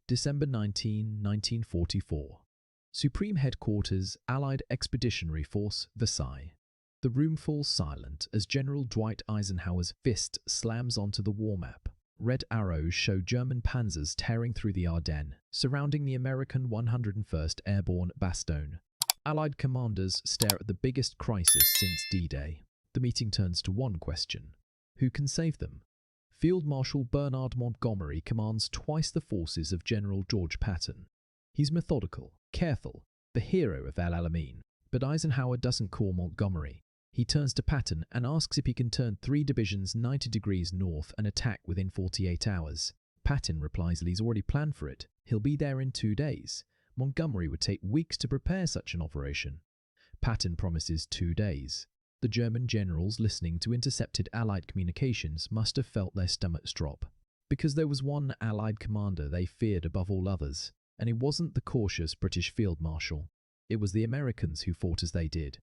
December 19, 1944. Supreme Headquarters, Allied Expeditionary Force, Versailles. The room falls silent as General Dwight Eisenhower's fist slams onto the war map. Red arrows show German panzers tearing through the Ardennes, surrounding the American 101st Airborne Bastogne. Allied commanders stare at the biggest crisis since D-Day. The meeting turns to one question: who can save them? Field Marshal Bernard Montgomery commands twice the forces of General George Patton. He's methodical, careful, the hero of El Alamein. But Eisenhower doesn't call Montgomery. He turns to Patton and asks if he can turn 3 divisions 90 degrees north and attack within 48 hours. Patton replies that he's already planned for it. He'll be there in 2 days. Montgomery would take weeks to prepare such an operation. Patton promises 2 days. The German generals listening to intercepted Allied communications must have felt their stomachs drop, because there was one Allied commander they feared above all others, and it wasn't the cautious British Field Marshal. It was the Americans who fought as they did.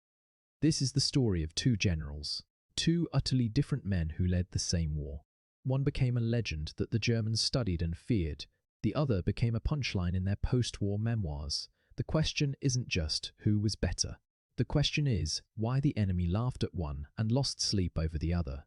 This is the story of 2 generals, 2 utterly different men who led the same war. One became a legend that the Germans studied and feared. The other became a punchline in their post-war memoirs. The question isn't just who was better. The question is why the enemy laughed at one and lost sleep over the other.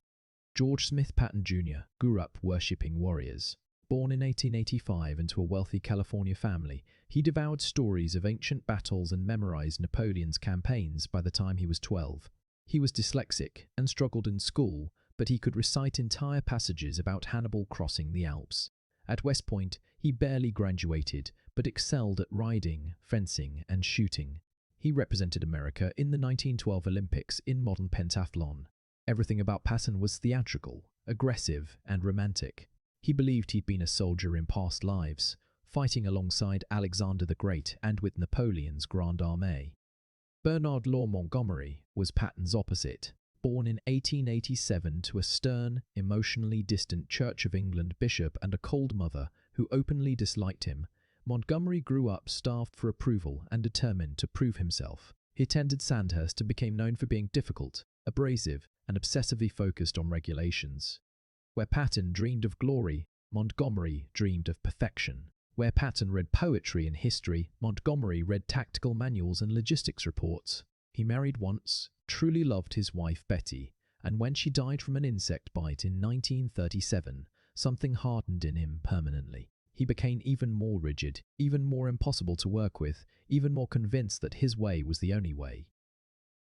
George Smith Patton Jr. grew up worshipping warriors. Born in 1885 into a wealthy California family, he devoured stories of ancient battles and memorized Napoleon's campaigns by the time he was 12. He was dyslexic and struggled in school, but he could recite entire passages about Hannibal crossing the Alps. At West Point, he barely graduated, but excelled at riding, fencing, and shooting. He represented America in the 1912 Olympics in modern pentathlon. Everything about Patton was theatrical, aggressive, and romantic. He believed he'd been a soldier in past lives, fighting alongside Alexander the Great and with Napoleon's Grande Armée. Bernard Law Montgomery was Patton's opposite. Born in 1887 to a stern, emotionally distant Church of England bishop and a cold mother who openly disliked him, Montgomery grew up starved for approval and determined to prove himself. He attended Sandhurst and became known for being difficult, abrasive, and obsessively focused on regulations. Where Patton dreamed of glory, Montgomery dreamed of perfection. Where Patton read poetry and history, Montgomery read tactical manuals and logistics reports. He married once, truly loved his wife Betty, and when she died from an insect bite in 1937, something hardened in him permanently. He became even more rigid, even more impossible to work with, even more convinced that his way was the only way.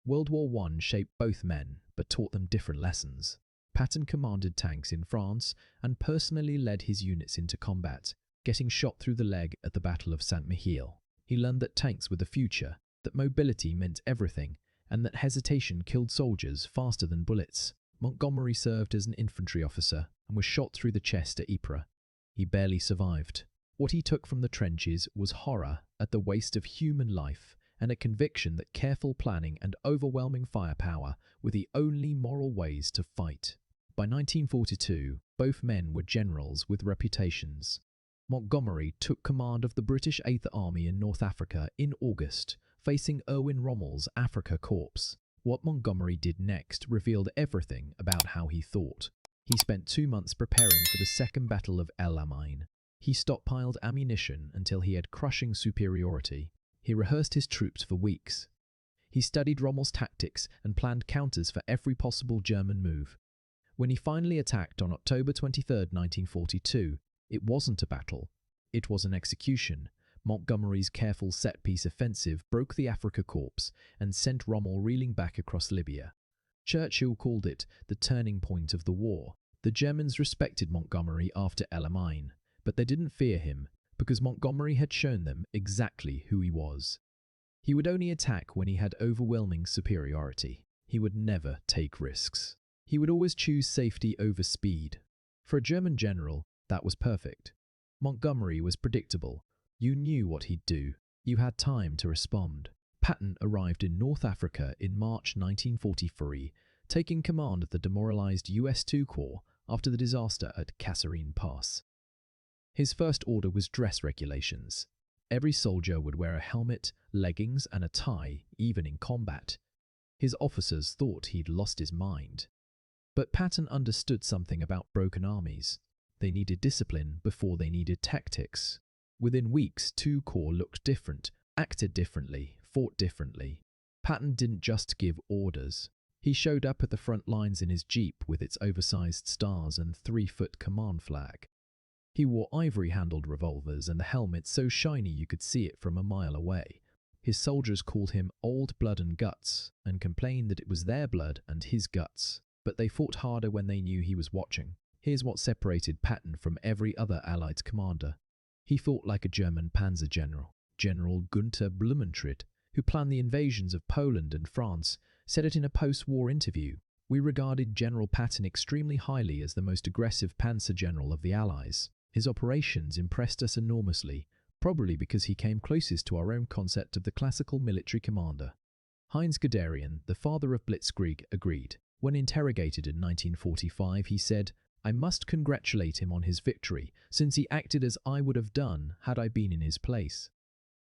World War I shaped both men, but taught them different lessons. Patton commanded tanks in France and personally led his units into combat, getting shot through the leg at the Battle of Saint-Mihiel. He learned that tanks were the future, that mobility meant everything, and that hesitation killed soldiers faster than bullets. Montgomery served as an infantry officer and was shot through the chest at Ypres. He barely survived. What he took from the trenches was horror at the waste of human life and a conviction that careful planning and overwhelming firepower were the only moral ways to fight. By 1942, both men were generals with reputations. Montgomery took command of the British 8th Army in North Africa in August, facing Erwin Rommel's Afrika Korps. What Montgomery did next revealed everything about how he thought. He spent 2 months preparing for the Second Battle of El Alamein. He stockpiled ammunition until he had crushing superiority. He rehearsed his troops for weeks. He studied Rommel's tactics and planned counters for every possible German move. When he finally attacked on October 23, 1942, it wasn't a battle. It was an execution. Montgomery's careful set-piece offensive broke the Afrika Korps and sent Rommel reeling back across Libya. Churchill called it the turning point of the war. The Germans respected Montgomery after El Alamein, but they didn't fear him because Montgomery had shown them exactly who he was. He would only attack when he had overwhelming superiority. He would never take risks. He would always choose safety over speed. For a German general, that was perfect. Montgomery was predictable. You knew what he'd do. You had time to respond. Patton arrived in North Africa in March 1943, taking command of the demoralized US II Corps after the disaster at Kasserine Pass. His first order was dress regulations. Every soldier would wear a helmet, leggings, and a tie, even in combat. His officers thought he'd lost his mind. But Patton understood something about broken armies. They needed discipline before they needed tactics. Within weeks, two corps looked different, acted differently, fought differently. Patton didn't just give orders. He showed up at the front lines in his jeep with its oversized stars and 3-foot command flag. He wore ivory-handled revolvers and a helmet so shiny you could see it from a mile away. His soldiers called him Old Blood and Guts and complained that it was their blood and his guts, but they fought harder when they knew he was watching. Here's what separated Patton from every other Allied commander. He fought like a German panzer-general. General Gunther Blumentritt, who planned the invasions of Poland and France, said it in a post-war interview, "We regarded General Patton extremely highly as the most aggressive panzer-general of the Allies. His operations impressed us enormously, probably because he came closest to our own concept of the classical military commander." Heinz Guderian, the father of Blitzkrieg, agreed. When interrogated in 1945, he said, "I must congratulate him on his victory, since he acted as I would have done had I been in his place."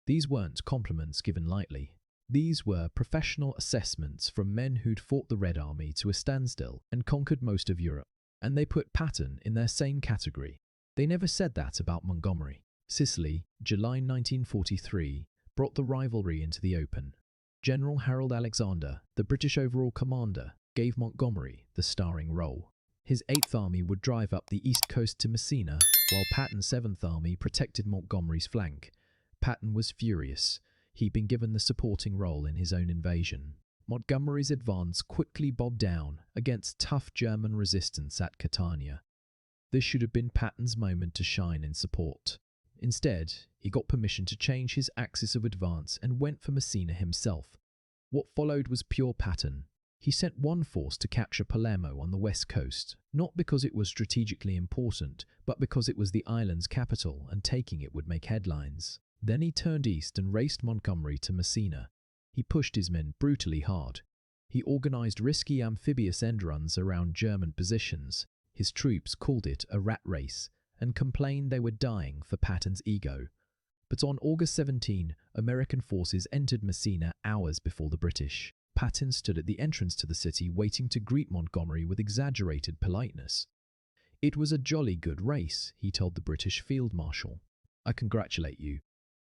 These weren't compliments given lightly. These were professional assessments from men who'd fought the Red Army to a standstill and conquered most of Europe, and they put Patton in their same category. They never said that about Montgomery. Sicily, July 1943, brought the rivalry into the open. General Harold Alexander, the British overall commander, gave Montgomery the starring role. His 8th Army would drive up the east coast to Messina, while Patton's 7th Army protected Montgomery's flank. Patton was furious. He'd been given the supporting role in his own invasion. Montgomery's advance quickly bobbed down against tough German resistance at Catania. This should have been Patton's moment to shine in support. Instead, he got permission to change his axis of advance and went for Messina himself. What followed was pure Patton. He sent one force to capture Palermo on the west coast, not because it was strategically important, but because it was the island's capital and taking it would make headlines. Then he turned east and raced Montgomery to Messina. He pushed his men brutally hard. He organized risky amphibious end runs around German positions. His troops called it a rat race and complained they were dying for Patton's ego. But on August 17, American forces entered Messina hours before the British. Patton stood at the entrance to the city waiting to greet Montgomery with exaggerated politeness. "It was a jolly good race," he told the British Field Marshal. "I congratulate you."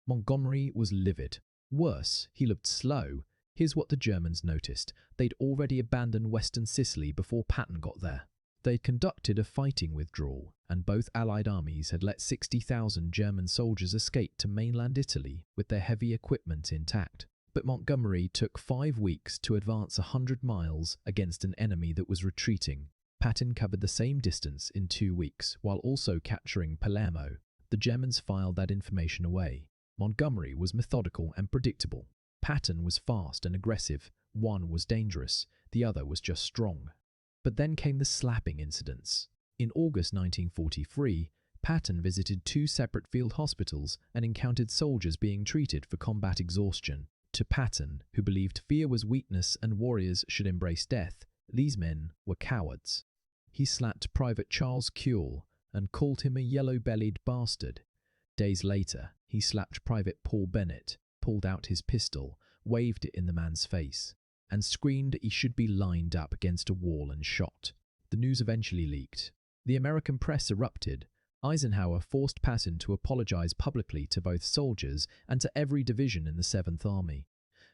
Montgomery was livid. Worse, he looked slow. Here's what the Germans noticed. They'd already abandoned western Sicily before Patton got there. They'd conducted a fighting withdrawal, and both Allied armies had let 60,000 German soldiers escape to mainland Italy with their heavy equipment intact. But Montgomery took 5 weeks to advance 100 miles against an enemy that was retreating. Patton covered the same distance in 2 weeks, while also capturing Palermo. The Germans filed that information away. Montgomery was methodical and predictable. Patton was fast and aggressive. One was dangerous, the other was just strong. But then came the slapping incidents. In August 1943, Patton visited 2 separate field hospitals and encountered soldiers being treated for combat exhaustion. To Patton, who believed fear was weakness and warriors should embrace death, these men were cowards. He slapped Private Charles Kuehl and called him a yellow-bellied bastard. Days later, he slapped Private Paul Bennett, pulled out his pistol, waved it in the man's face, and screamed he should be lined up against a wall and shot. The news eventually leaked. The American press erupted. Eisenhower forced Patton to apologize publicly to both soldiers and to every division in the 7th Army.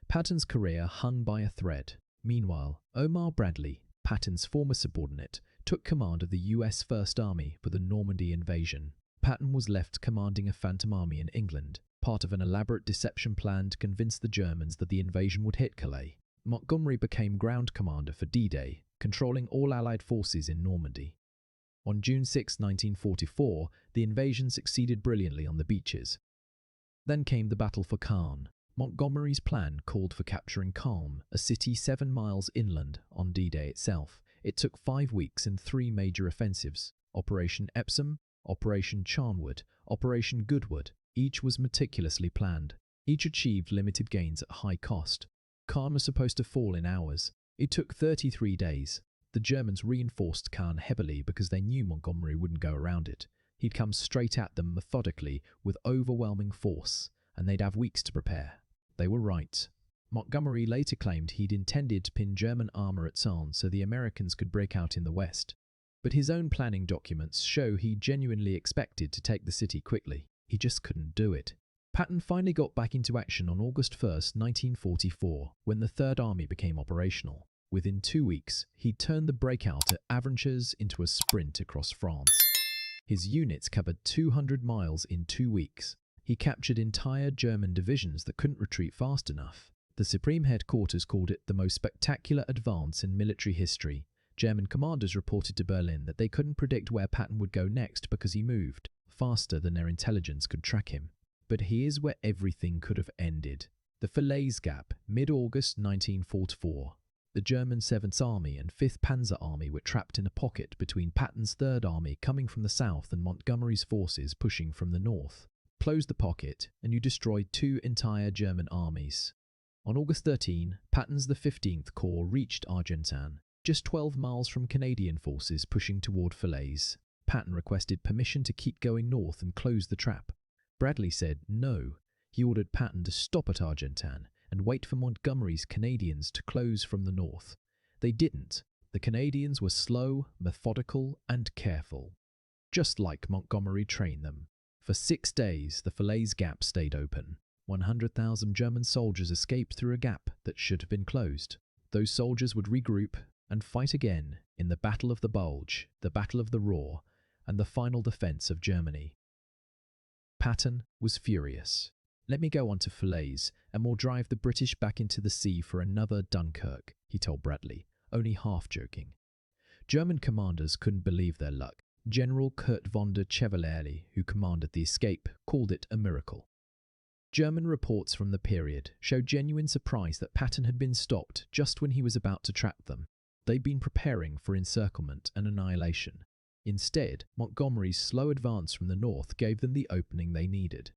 Patton's career hung by a thread. Meanwhile, Omar Bradley, Patton's former subordinate, took command of the US 1st Army for the Normandy invasion. Patton was left commanding a phantom army in England, part of an elaborate deception plan to convince the Germans that the invasion would hit Calais. Montgomery became ground commander for D-Day, controlling all Allied forces in Normandy. On June 6, 1944, the invasion succeeded brilliantly on the beaches. Then came the battle for Caen. Montgomery's plan called for capturing Caen, a city 7 miles inland, on D-Day itself. It took 5 weeks and 3 major offensives: Operation Epsom, Operation Charnwood, Operation Goodwood. Each was meticulously planned. Each achieved limited gains at high cost. Caen was supposed to fall in hours. It took 33 days. The Germans reinforced Caen heavily because they knew Montgomery wouldn't go around it. He'd come straight at them methodically with overwhelming force, and they'd have weeks to prepare. They were right. Montgomery later claimed he'd intended to pin German armor at Caen so the Americans could break out in the west. But his own planning documents show he genuinely expected to take the city quickly. He just couldn't do it. Patton finally got back into action on August 1st, 1944, when the Third Army became operational. Within 2 weeks, he turned the breakout at Avranches into a sprint across France. His units covered 200 miles in 2 weeks. He captured entire German divisions that couldn't retreat fast enough. The Supreme Headquarters called it the most spectacular advance in military history. German commanders reported to Berlin that they couldn't predict where Patton would go next because he moved faster than their intelligence could track him. But here's where everything could have ended. The Falaise Gap, mid-August 1944. The German 7th Army and 5th Panzer Army were trapped in a pocket between Patton's 3rd Army coming from the south and Montgomery's forces pushing from the north. Close the pocket, and you destroyed 2 entire German armies. On August 13, Patton's the 15th Corps reached Argentan, just 12 miles from Canadian forces pushing toward Falaise. Patton requested permission to keep going north and close the trap. Bradley said no. He ordered Patton to stop at Argentan and wait for Montgomery's Canadians to close from the north. They didn't. The Canadians were slow, methodical, and careful, just like Montgomery trained them. For 6 days, the Falaise Gap stayed open. 100,000 German soldiers escaped through a gap that should have been closed. Those soldiers would regroup and fight again in the Battle of the Bulge, the Battle of the Ruhr, and the final defense of Germany. Patton was furious. "Let me go on to Falaise, and we'll drive the British back into the sea for another Dunkirk," he told Bradley, only half joking. German commanders couldn't believe their luck. General Kurt von der Chevalier, who commanded the escape, called it a miracle. German reports from the period showed genuine surprise that Patton had been stopped just when he was about to trap them. They'd been preparing for encirclement and annihilation. Instead, Montgomery's slow advance from the north gave them the opening they needed.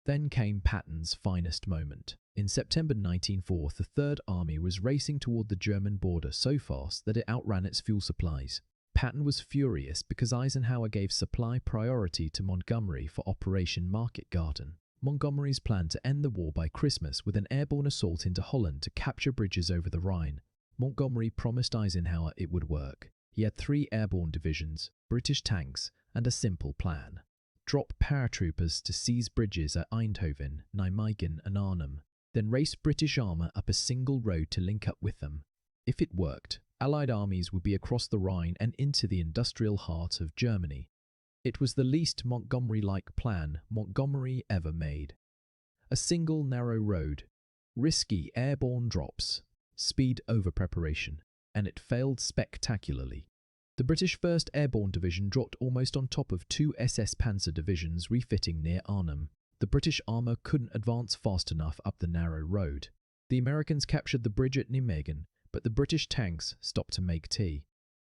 Then came Patton's finest moment. In September 1944, the Third Army was racing toward the German border so fast that it outran its fuel supplies. Patton was furious because Eisenhower gave supply priority to Montgomery for Operation Market Garden. Montgomery's plan to end the war by Christmas with an airborne assault into Holland to capture bridges over the Rhine. Montgomery promised Eisenhower it would work. He had 3 airborne divisions, British tanks, and a simple plan. Drop paratroopers to seize bridges at Eindhoven, Nijmegen and Arnhem, then race British armour up a single road to link up with them. If it worked, Allied armies would be across the Rhine and into the industrial heart of Germany. It was the least Montgomery-like plan Montgomery ever made. A single narrow road, risky airborne drops, speed over preparation, and it failed spectacularly. The British 1st Airborne Division dropped almost on top of 2 SS Panzer divisions refitting near Arnhem. The British armour couldn't advance fast enough up the narrow road. The Americans captured the bridge at Nijmegen, but the British tanks stopped to make tea.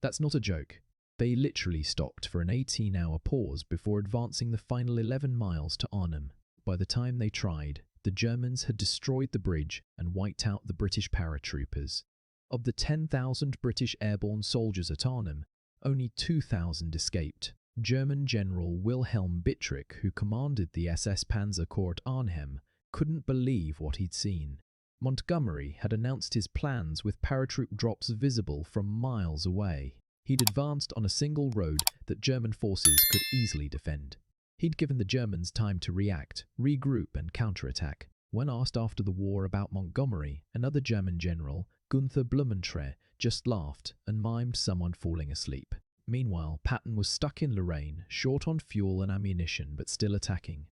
That's not a joke. They literally stopped for an 18-hour pause before advancing the final 11 miles to Arnhem. By the time they tried, the Germans had destroyed the bridge and wiped out the British paratroopers. Of the 10,000 British airborne soldiers at Arnhem, only 2,000 escaped. German General Wilhelm Bittrich, who commanded the SS Panzer Corps at Arnhem, couldn't believe what he'd seen. Montgomery had announced his plans with paratroop drops visible from miles away. He'd advanced on a single road that German forces could easily defend. He'd given the Germans time to react, regroup and counterattack. When asked after the war about Montgomery, another German general, Gunther Blumentritt, just laughed and mimed someone falling asleep. Meanwhile, Patton was stuck in Lorraine, short on fuel and ammunition but still attacking.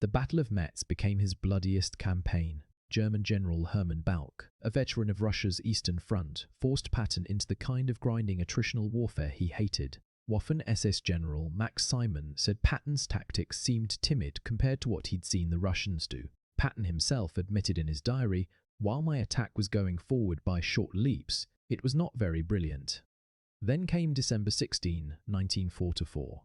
The Battle of Metz became his bloodiest campaign. German General Hermann Bauch, a veteran of Russia's Eastern Front, forced Patton into the kind of grinding attritional warfare he hated. Waffen-SS General Max Simon said Patton's tactics seemed timid compared to what he'd seen the Russians do. Patton himself admitted in his diary, "While my attack was going forward by short leaps, it was not very brilliant." Then came December 16, 1944.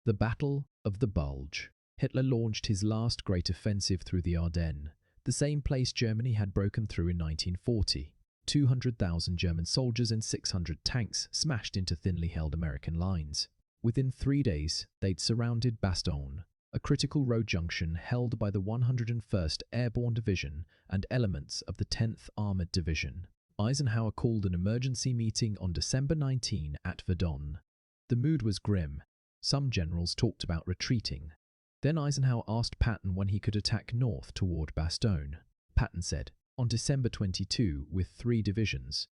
The Battle of the Bulge. Hitler launched his last great offensive through the Ardennes, the same place Germany had broken through in 1940. 200,000 German soldiers and 600 tanks smashed into thinly held American lines. Within 3 days, they'd surrounded Bastogne, a critical road junction held by the 101st Airborne Division and elements of the 10th Armored Division. Eisenhower called an emergency meeting on December 19 at Verdun. The mood was grim. Some generals talked about retreating. Then Eisenhower asked Patton when he could attack north toward Bastogne. Patton said, on December 22, with 3 divisions.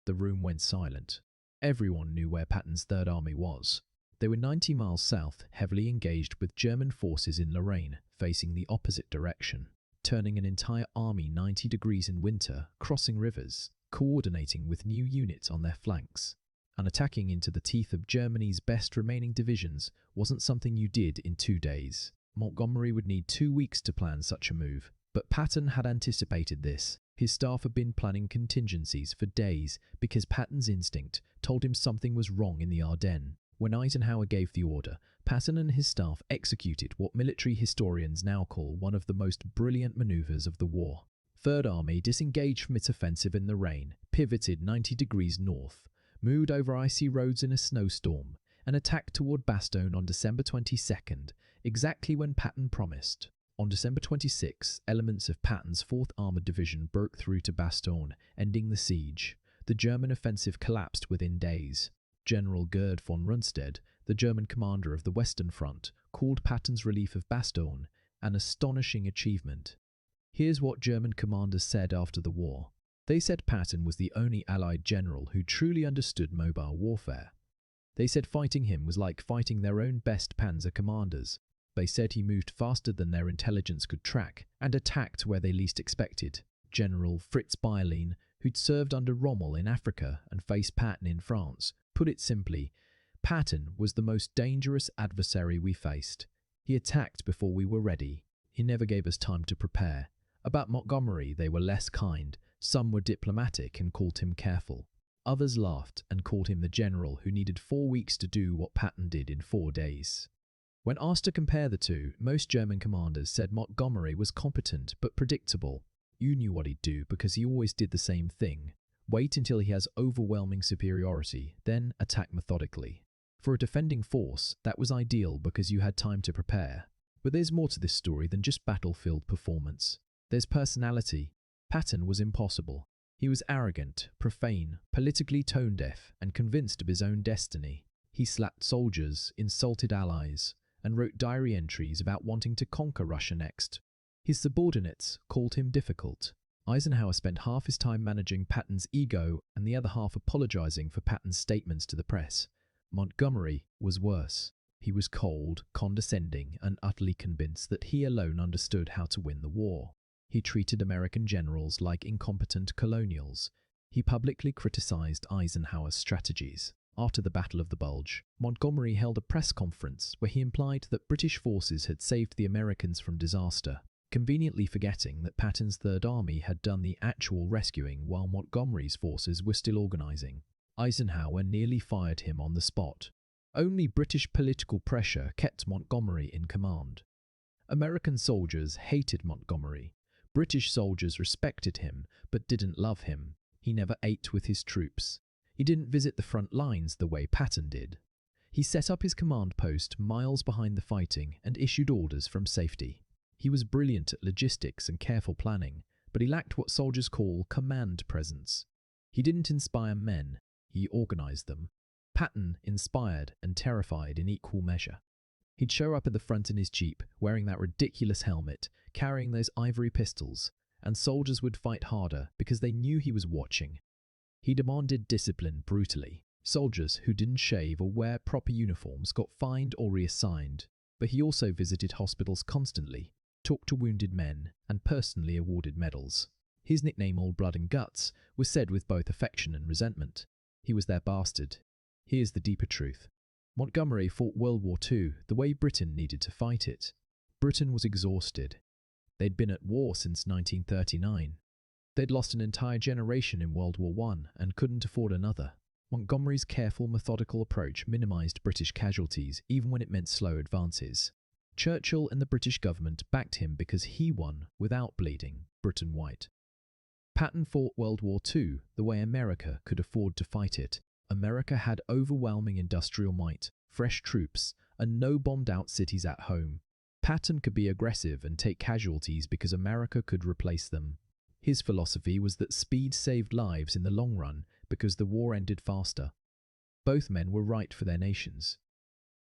The room went silent. Everyone knew where Patton's Third Army was. They were 90 miles south, heavily engaged with German forces in Lorraine, facing the opposite direction, turning an entire army 90 degrees in winter, crossing rivers, coordinating with new units on their flanks. And attacking into the teeth of Germany's best remaining divisions wasn't something you did in 2 days. Montgomery would need 2 weeks to plan such a move, but Patton had anticipated this. His staff had been planning contingencies for days because Patton's instinct told him something was wrong in the Ardennes. When Eisenhower gave the order, Patton and his staff executed what military historians now call one of the most brilliant maneuvers of the war. Third Army disengaged from its offensive in the rain, pivoted 90 degrees north, moved over icy roads in a snowstorm, and attacked toward Bastogne on December 22nd, exactly when Patton promised. On December 26, elements of Patton's 4th Armored Division broke through to Bastogne, ending the siege. The German offensive collapsed within days. General Gerd von Rundstedt, the German commander of the Western Front, called Patton's relief of Bastogne an astonishing achievement. Here's what German commanders said after the war. They said Patton was the only Allied general who truly understood mobile warfare. They said fighting him was like fighting their own best panzer commanders. They said he moved faster than their intelligence could track and attacked where they least expected. General Fritz Bayerlein, who'd served under Rommel in Africa and faced Patton in France, put it simply, Patton was the most dangerous adversary we faced. He attacked before we were ready. He never gave us time to prepare. About Montgomery, they were less kind. Some were diplomatic and called him careful. Others laughed and called him the general who needed 4 weeks to do what Patton did in 4 days. When asked to compare the two, most German commanders said Montgomery was competent but predictable. You knew what he'd do because he always did the same thing. Wait until he has overwhelming superiority, then attack methodically. For a defending force, that was ideal because you had time to prepare. But there's more to this story than just battlefield performance. There's personality. Patton was impossible. He was arrogant, profane, politically tone-deaf, and convinced of his own destiny. He slapped soldiers, insulted allies, and wrote diary entries about wanting to conquer Russia next. His subordinates called him difficult. Eisenhower spent half his time managing Patton's ego and the other half apologizing for Patton's statements to the press. Montgomery was worse. He was cold, condescending, and utterly convinced that he alone understood how to win the war. He treated American generals like incompetent colonials. He publicly criticized Eisenhower's strategies. After the Battle of the Bulge, Montgomery held a press conference where he implied that British forces had saved the Americans from disaster, conveniently forgetting that Patton's Third Army had done the actual rescuing while Montgomery's forces were still organizing. Eisenhower nearly fired him on the spot. Only British political pressure kept Montgomery in command. American soldiers hated Montgomery. British soldiers respected him, but didn't love him. He never ate with his troops. He didn't visit the front lines the way Patton did. He set up his command post miles behind the fighting and issued orders from safety. He was brilliant at logistics and careful planning, but he lacked what soldiers call command presence. He didn't inspire men, he organized them. Patton inspired and terrified in equal measure. He'd show up at the front in his jeep, wearing that ridiculous helmet, carrying those ivory pistols, and soldiers would fight harder because they knew he was watching. He demanded discipline brutally. Soldiers who didn't shave or wear proper uniforms got fined or reassigned, but he also visited hospitals constantly, talked to wounded men, and personally awarded medals. His nickname Old Blood and Guts was said with both affection and resentment. He was their bastard. Here's the deeper truth. Montgomery fought World War II the way Britain needed to fight it. Britain was exhausted. They'd been at war since 1939. They'd lost an entire generation in World War I and couldn't afford another. Montgomery's careful, methodical approach minimized British casualties even when it meant slow advances. Churchill and the British government backed him because he won without bleeding Britain white. Patton fought World War II the way America could afford to fight it. America had overwhelming industrial might, fresh troops, and no bombed-out cities at home. Patton could be aggressive and take casualties because America could replace them. His philosophy was that speed saved lives in the long run because the war ended faster. Both men were right for their nations.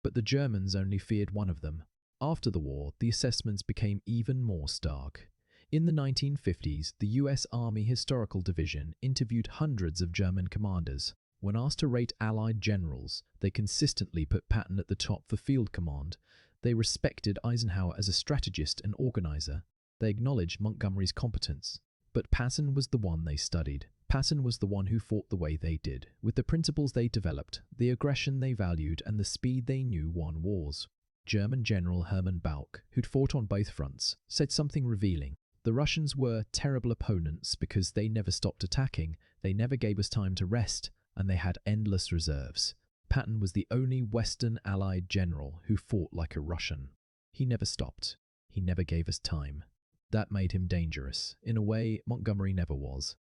But the Germans only feared one of them. After the war, the assessments became even more stark. In the 1950s, the US Army Historical Division interviewed hundreds of German commanders. When asked to rate Allied generals, they consistently put Patton at the top for field command. They respected Eisenhower as a strategist and organizer. They acknowledged Montgomery's competence. But Patton was the one they studied. Patton was the one who fought the way they did, with the principles they developed, the aggression they valued, and the speed they knew won wars. German General Hermann Bauch, who'd fought on both fronts, said something revealing. The Russians were terrible opponents because they never stopped attacking, they never gave us time to rest, and they had endless reserves. Patton was the only Western Allied general who fought like a Russian. He never stopped. He never gave us time. That made him dangerous, in a way Montgomery never was.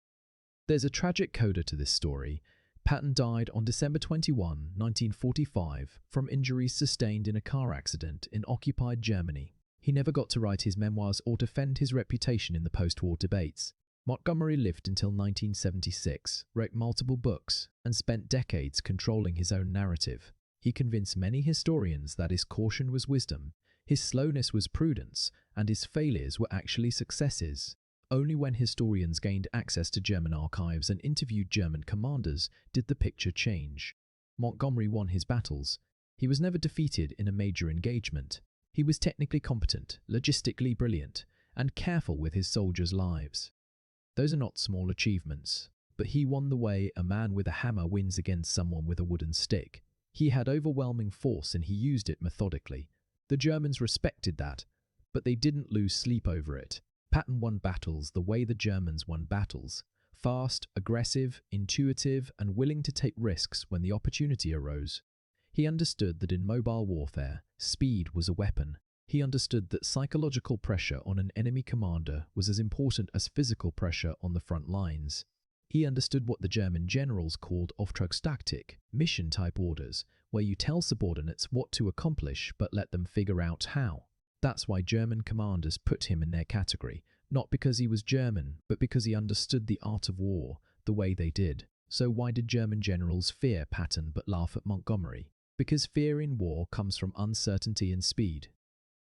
There's a tragic coda to this story. Patton died on December 21, 1945, from injuries sustained in a car accident in occupied Germany. He never got to write his memoirs or defend his reputation in the post-war debates. Montgomery lived until 1976, wrote multiple books, and spent decades controlling his own narrative. He convinced many historians that his caution was wisdom, his slowness was prudence, and his failures were actually successes. Only when historians gained access to German archives and interviewed German commanders did the picture change. Montgomery won his battles. He was never defeated in a major engagement. He was technically competent, logistically brilliant, and careful with his soldiers' lives. Those are not small achievements, but he won the way a man with a hammer wins against someone with a wooden stick. He had overwhelming force and he used it methodically. The Germans respected that, but they didn't lose sleep over it. Patton won battles the way the Germans won battles: fast, aggressive, intuitive, and willing to take risks when the opportunity arose. He understood that in mobile warfare, speed was a weapon. He understood that psychological pressure on an enemy commander was as important as physical pressure on the front lines. He understood what the German generals called Auftragstaktik, mission-type orders, where you tell subordinates what to accomplish but let them figure out how. That's why German commanders put him in their category, not because he was German, but because he understood the art of war, the way they did. So why did German generals fear Patton but laugh at Montgomery? Because fear in war comes from uncertainty and speed.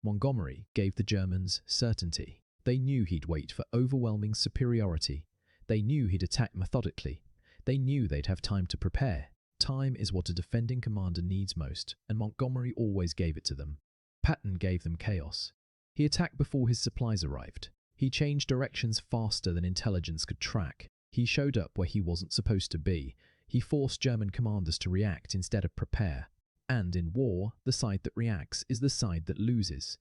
Montgomery gave the Germans certainty. They knew he'd wait for overwhelming superiority. They knew he'd attack methodically. They knew they'd have time to prepare. Time is what a defending commander needs most, and Montgomery always gave it to them. Patton gave them chaos. He attacked before his supplies arrived. He changed directions faster than intelligence could track. He showed up where he wasn't supposed to be. He forced German commanders to react instead of prepare. And in war, the side that reacts is the side that loses.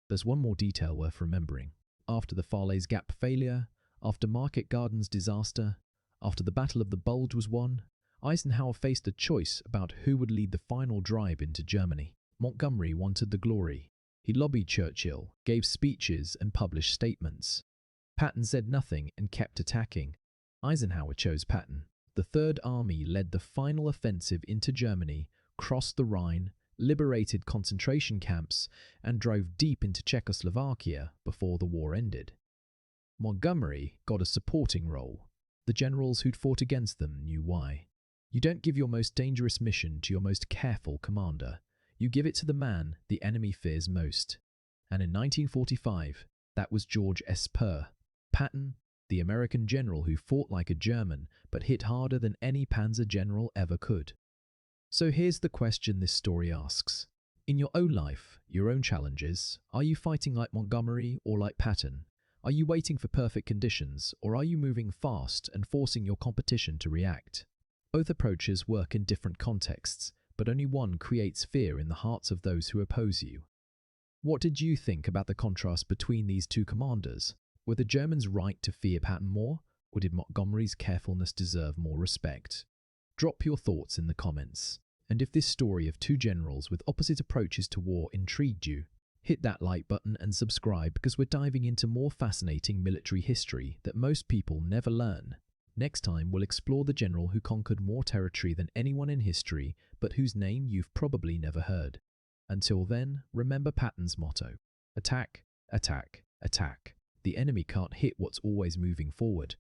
There's one more detail worth remembering. After the Falaise Gap failure, after Market Garden's disaster, after the Battle of the Bulge was won, Eisenhower faced a choice about who would lead the final drive into Germany. Montgomery wanted the glory. He lobbied Churchill, gave speeches and published statements. Patton said nothing and kept attacking. Eisenhower chose Patton. The Third Army led the final offensive into Germany, crossed the Rhine, liberated concentration camps, and drove deep into Czechoslovakia before the war ended. Montgomery got a supporting role. The generals who'd fought against them knew why. You don't give your most dangerous mission to your most careful commander. You give it to the man the enemy fears most. And in 1945, that was George S. Perr. Patton, the American general who fought like a German but hit harder than any panzer-general ever could. So here's the question this story asks. In your own life, your own challenges, are you fighting like Montgomery or like Patton? Are you waiting for perfect conditions, or are you moving fast and forcing your competition to react? Both approaches work in different contexts, but only one creates fear in the hearts of those who oppose you. What did you think about the contrast between these two commanders? Were the Germans right to fear Patton more, or did Montgomery's carefulness deserve more respect? Drop your thoughts in the comments. And if this story of two generals with opposite approaches to war intrigued you, hit that like button and subscribe, because we're diving into more fascinating military history that most people never learn. Next time, we'll explore the general who conquered more territory than anyone in history, but whose name you've probably never heard. Until then, remember Patton's motto: attack, attack, attack. The enemy can't hit what's always moving forward.